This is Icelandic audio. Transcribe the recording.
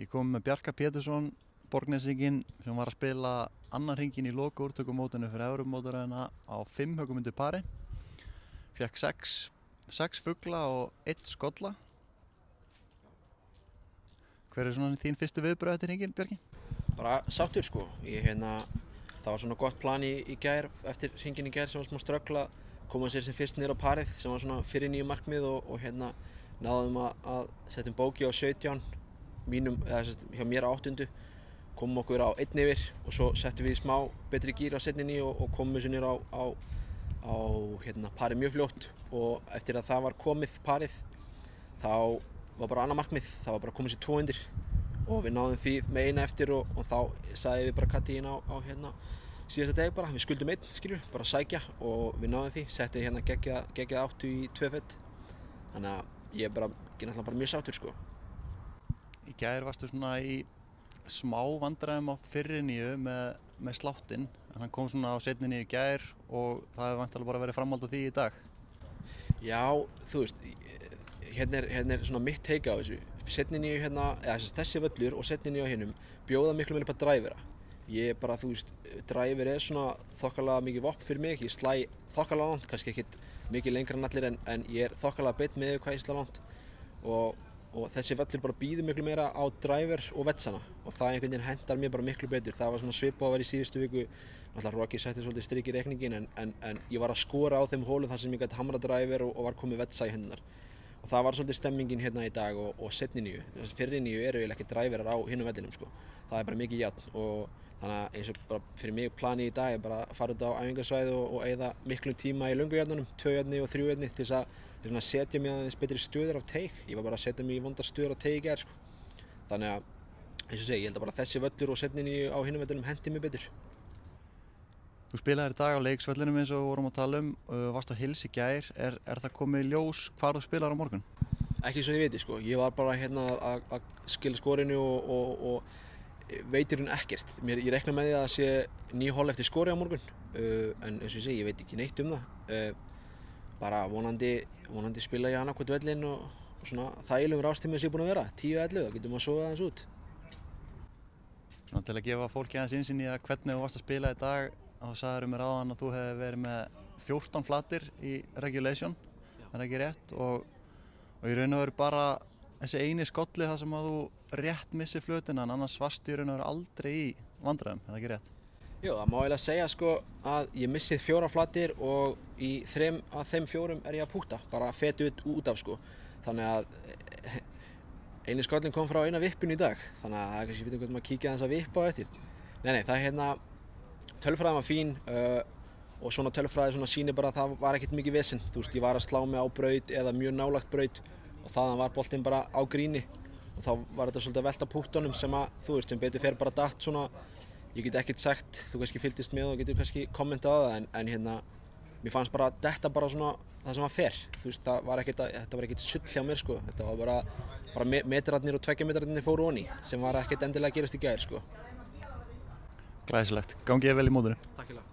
Ég kom með Bjarka Pétursson, Borgnesinginn, sem var að spila annan hringinn í lokaúrtökumótinu fyrir Evrópumótaröðina á 5 hökumundu pari. Fékk 6 fugla og 1 skolla. Hver svona þín fyrstu viðbrögð eftir hringinn, Bjarki? Bara sáttur sko. Það var svona gott plan í gær, eftir hringinn í gær sem var smá ströggl að koma sér sem fyrst niður á parið sem var svona fyrir 9 markmið og náðum að setja bóki á 17 hjá mér á 8. Komum okkur á 1 yfir og svo settum við í smá betri gír á seinni og komum þessu niður á parið mjög fljótt og eftir að það var komið parið þá var bara annað markmið, það var bara komið sér 2 undir og við náðum því með eina eftir og þá sagði við bara Kattín á síðasta degi bara, við skuldum 1, bara sækja og við náðum því, settum geggjað 8 í 2 fett. Þannig að ég er náttúrulega bara mjög sáttur sko. Í gær varstu svona í smá vandræðum á fyrri nýju með sláttinn, en hann kom svona á seinni nýju í gær og það hefur væntanlega bara verið framhald á því í dag. Já, þú veist, hérna er svona mitt take á þessu. Seinni nýju þessi völlur og seinni nýju á hinum bjóða miklu meira upp á dræfera. Ég bara, þú veist, dræfir er svona þokkalega mikið vopn fyrir mig, ég slæ þokkalega langt, kannski ekkert mikið lengra en allir en ég er þokkalega beinn með hvað ég slæ langt og þessi völlur bara býður miklu meira á dræver og vetsana og það einhvern veginn hendar mér bara miklu betur. Það var svona svipað að vera í síðustu viku, náttúrulega Rocky setti svolítið strik í reikningin en ég var að skora á þeim hólum þar sem ég gæti hamrað dræver og var komið vetsa í hendunar. Og það var svolítið stemmingin hérna í dag og seinni nýju. Þessi fyrri nýju eru eiginlega ekki dræverar á hinum vellinum sko. Það er bara mikið jafn og þannig að eins og bara fyrir mig planið í dag er bara að fara út á æfingasvæði og eyða miklum tíma í löngujárnunum, 2 járni og 3 járni til þess að setja mig aðeins betri stöður á teig. Ég var bara að setja mig í vondar stöður á teig í gær sko. Þannig að eins og segi, ég held að bara þessi völlur og seinni nýju á hinum vellinum hendi mig betur. Þú spilaðir í dag á Leiksvellinum eins og vorum að tala varst á Hils í gær. Er það komið í ljós hvar þú spilar á morgun? Ekki svo ég veit sko, ég var bara að skila skorinu og veitir hún ekkert. Ég reikna með því að það sé 9 hol eftir skori á morgun en eins og ég segi, ég veit ekki neitt það. Bara vonandi spila ég annað vellinn og svona þægilegum rástími sem ég er búinn að vera, 10-11, þá getum við að sofa aðeins út. Svona til að gefa fólki aðeins innsýn í hvernig þú varst að spila í dag, þá sagðirðu mér áðan að þú hefði verið með 14 flatir í regulation, það er ekki rétt og í raun og veru bara þessi eini skolli þar sem að þú rétt missir flötina en annars varstu í raun og veru aldrei í vandræðum, er það ekki rétt? Jú, það má eiginlega segja sko að ég missið 4 flatir og í 3 af þeim 4 er ég að púta, bara fett út af sko. Þannig að eini skollin kom frá eina vippinu í dag, þannig að það er kannski við maður kíkja aðeins að vippa á eftir. Nei, það er tölfræðin var fín og svona tölfræði sýnir bara að það var ekkert mikið vesen. Þú veist, ég var að slá mig á braut eða mjög nálægt braut og þaðan var boltinn bara á gríni og þá var þetta svolítið að velta púttunum sem að, þú veist, sem betur fer bara datt svona. Ég get ekkert sagt, þú kannski fylgdist með og getur kannski kommentað á það en mér fannst bara þetta bara svona það sem var fer. Þú veist, þetta var ekkert sull hjá mér sko. Þetta var bara metrarnir og 2 metrarnir fóru onni sem var ekkert endilega að gerast í gær sko. Glæsilegt. Gangi þér vel í mótinu. Takk fyrir.